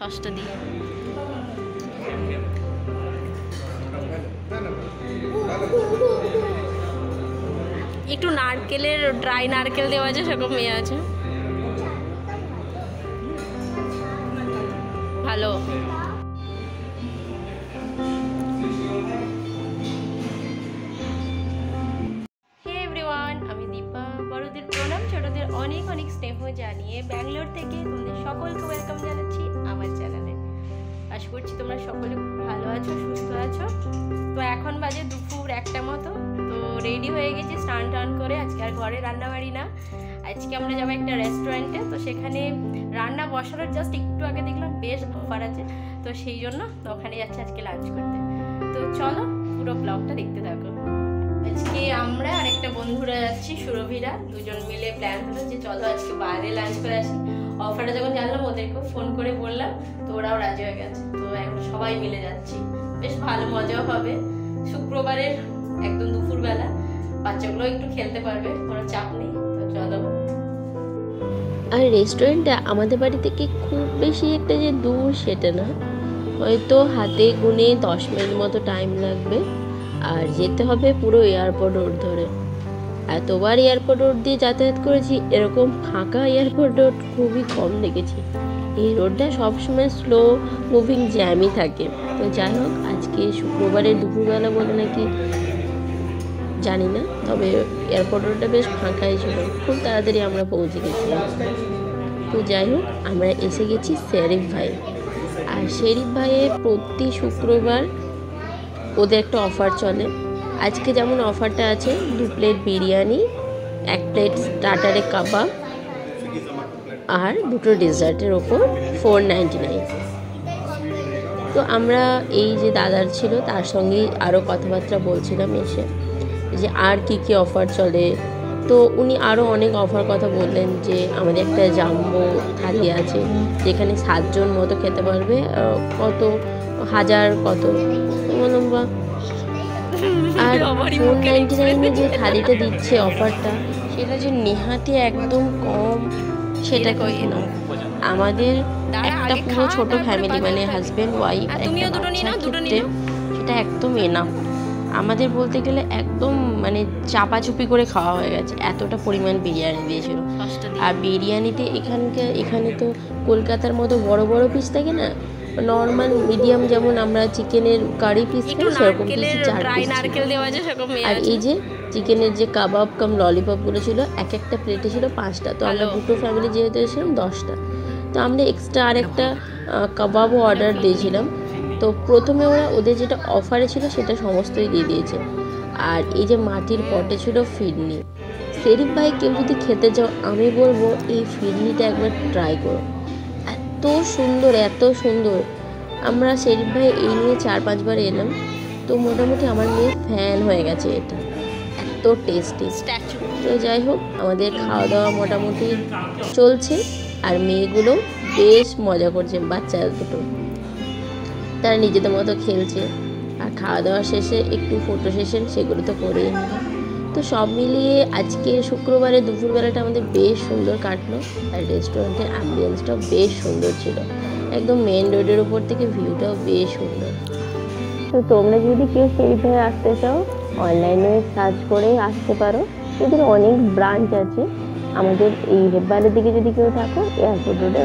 সসটা দিয়ে। একটু নারকেলের ড্রাই নারকেল দেওয়া আছে, সেরকম ইয়ে আছে, ভালো। আমি দীপা, বড়দের প্রণাম, ছোটদের অনেক অনেক স্নেহ জানিয়ে ব্যাঙ্গালোর থেকে তোমাদের সকলকে ওয়েলকাম জানাচ্ছি আমার চ্যানেলে। আশা করছি তোমরা সকলে ভালো আছো, সুস্থ আছো। তো এখন বাজে দুপুর 1টা মতো। তো রেডি হয়ে গেছি স্নান টান করে। আজকে আর ঘরে রান্না বাড়ি না, আজকে আমরা যাবো একটা রেস্টুরেন্টে। তো সেখানে রান্না বসানোর জাস্ট একটু আগে দেখলাম বেশ অফার আছে, তো সেই জন্য ওখানে যাচ্ছি আজকে লাঞ্চ করতে। তো চলো পুরো ব্লগটা দেখতে থাকো। আজকে আমরা আর একটা বন্ধুরা যাচ্ছি, সুরভিরা, দুজন মিলে প্ল্যান হলো যে চলো আজকে বাইরে লাঞ্চ করে আসি। অফারটা যখন জানলাম ওদেরকেও ফোন করে বললাম, তো ওরাও রাজি হয়ে গেছে। তো এখন সবাই মিলে যাচ্ছি, বেশ ভালো মজাও হবে। শুক্রবারের একদম দুপুরবেলা, বাচ্চাগুলো একটু খেলতে পারবে, কোনো চাপ নেই। তো চলো। আর রেস্টুরেন্টটা আমাদের বাড়ি থেকে খুব বেশি একটা যে দূর সেটা না, হয়তো হাতে গুনে 10 মিনিট মতো টাইম লাগবে। আর যেতে হবে পুরো এয়ারপোর্ট রোড ধরে। এতবার এয়ারপোর্ট রোড দিয়ে যাতায়াত করেছি, এরকম ফাঁকা এয়ারপোর্ট রোড খুবই কম দেখেছি। এই রোডটা সবসময় স্লো মুভিং জ্যামই থাকে। তো যাই হোক, আজকে শুক্রবারের দুপুরবেলা বলে নাকি জানি না, তবে এয়ারপোর্ট রোডটা বেশ ফাঁকাই ছিল, খুব তাড়াতাড়ি আমরা পৌঁছে গেছিলাম। তো যাই হোক, আমরা এসে গেছি শেরিফ ভাই। আর শেরিফ ভাইয়ের প্রতি শুক্রবার ওদের একটা অফার চলে। আজকে যেমন অফারটা আছে, 2 প্লেট বিরিয়ানি, 1 প্লেট স্টার্টারে কাবাব আর 2টো ডেজার্টের ওপর 499। তো আমরা এই যে দাদার ছিল তার সঙ্গেই আরও কথাবার্তা বলছিলাম এসে, যে আর কি কি অফার চলে। তো উনি আরও অনেক অফার কথা বললেন, যে আমাদের একটা জাম্বো থালি আছে যেখানে 7 জন মতো খেতে পারবে, কত হাজার কত লম্বা। আর 499 যে থালিটা দিচ্ছে অফারটা, সেটা যে নেহাতি একদম কম সেটা কই না। আমাদের একটা পুরো ছোট ফ্যামিলি, মানে হাজব্যান্ড ওয়াইফ সেটা একদম এনাফ। আমাদের বলতে গেলে একদম মানে চাপাচুপি করে খাওয়া হয়ে গেছে, এতটা পরিমাণ বিরিয়ানি দিয়েছিল। আর বিরিয়ানিতে এখানে তো কলকাতার মতো বড় বড় পিস থাকে না, নর্মাল মিডিয়াম, যেমন আমরা চিকেনের কারি পিস খাই সেরকম পিস 4 পিস। আর এই যে চিকেনের যে কাবাব কাম ললিপপগুলো ছিল, একটা প্লেটে ছিল 5টা। তো আমরা দুটো ফ্যামিলি যেহেতু এসেছিলাম 10টা, তো আমরা এক্সট্রা আরেকটা কাবাবও অর্ডার দিয়েছিলাম। তো প্রথমে ওদের যেটা অফারে ছিল সেটা সমস্তই দিয়ে দিয়েছে। আর এই যে মাটির পটে ছিল ফিরনি। শেরিফ ভাই কেউ যদি খেতে যাও, আমি বলবো এই ফিরনিটা একবার ট্রাই করো, এত সুন্দর এত সুন্দর। আমরা শেরিফ ভাই এই নিয়ে 4-5 বার এলাম, তো মোটামুটি আমার মেয়ে ফ্যান হয়ে গেছে, এটা এত টেস্টি। তো যাই হোক, আমাদের খাওয়া দাওয়া মোটামুটি চলছে, আর মেয়েগুলো বেশ মজা করছে, বাচ্চা দুটো তারা নিজেদের মতো খেলছে। আর খাওয়া দাওয়া শেষে একটু ফটো সেশন সেগুলো তো করেই নিল। তো সব মিলিয়ে আজকে শুক্রবারের দুপুরবেলাটা আমাদের বেশ সুন্দর কাটলো। আর রেস্টুরেন্টের অ্যাম্বিয়েন্সটাও বেশ সুন্দর ছিল, একদম মেন রোডের উপর থেকে ভিউটাও বেশ সুন্দর। তো তোমরা যদি কেউ শেরিফ ভাই আসতে চাও, অনলাইনে সার্চ করে আসতে পারো। এদের অনেক ব্রাঞ্চ আছে। আমাদের এই হেব্বারের দিকে যদি কেউ থাকো, এয়ারপোর্ট রোডে